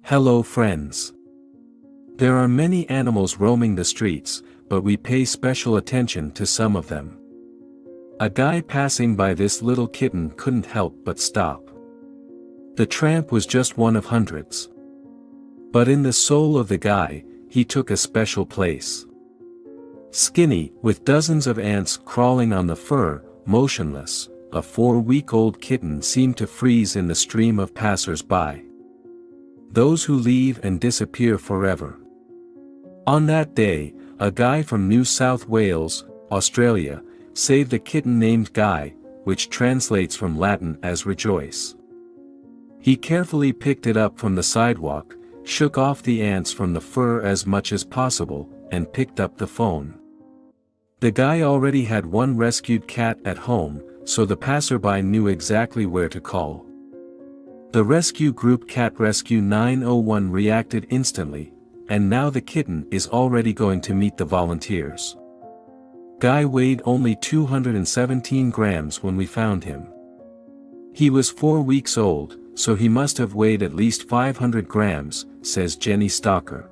Hello friends. There are many animals roaming the streets, but we pay special attention to some of them. A guy passing by this little kitten couldn't help but stop. The tramp was just one of hundreds. But in the soul of the guy, he took a special place. Skinny, with dozens of ants crawling on the fur, motionless, a 4-week-old kitten seemed to freeze in the stream of passers-by. Those who leave and disappear forever. On that day, a guy from New South Wales, Australia, saved a kitten named Guy, which translates from Latin as rejoice. He carefully picked it up from the sidewalk, shook off the ants from the fur as much as possible, and picked up the phone. The guy already had one rescued cat at home, so the passerby knew exactly where to call. The rescue group Cat Rescue 901 reacted instantly, and now the kitten is already going to meet the volunteers. Guy weighed only 217 grams when we found him. He was 4 weeks old, so he must have weighed at least 500 grams, says Jenny Stalker.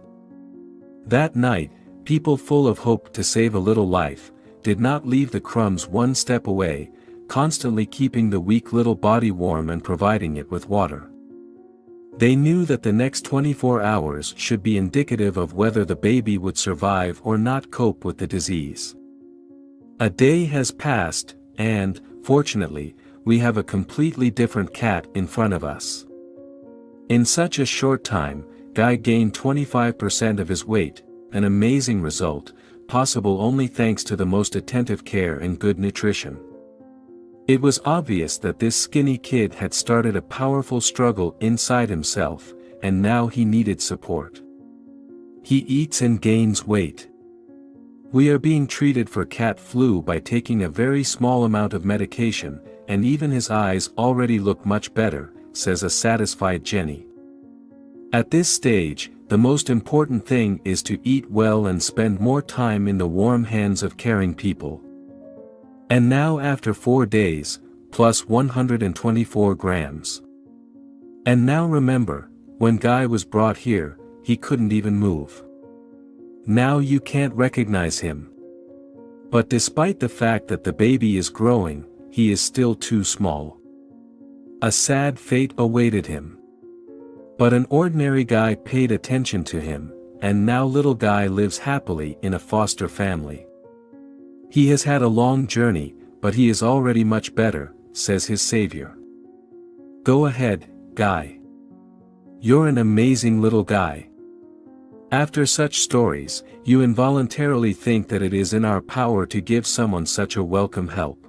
That night, people full of hope to save a little life, did not leave the crumbs one step away, constantly keeping the weak little body warm and providing it with water. They knew that the next 24 hours should be indicative of whether the baby would survive or not cope with the disease. A day has passed, and, fortunately, we have a completely different cat in front of us. In such a short time, Guy gained 25% of his weight, an amazing result, possible only thanks to the most attentive care and good nutrition. It was obvious that this skinny kid had started a powerful struggle inside himself, and now he needed support. He eats and gains weight. We are being treated for cat flu by taking a very small amount of medication, and even his eyes already look much better, says a satisfied Jenny. At this stage, the most important thing is to eat well and spend more time in the warm hands of caring people. And now after 4 days, plus 124 grams. And now remember, when Guy was brought here, he couldn't even move. Now you can't recognize him. But despite the fact that the baby is growing, he is still too small. A sad fate awaited him. But an ordinary Guy paid attention to him, and now little Guy lives happily in a foster family. He has had a long journey, but he is already much better, says his savior. Go ahead, Guy. You're an amazing little guy. After such stories, you involuntarily think that it is in our power to give someone such a welcome help.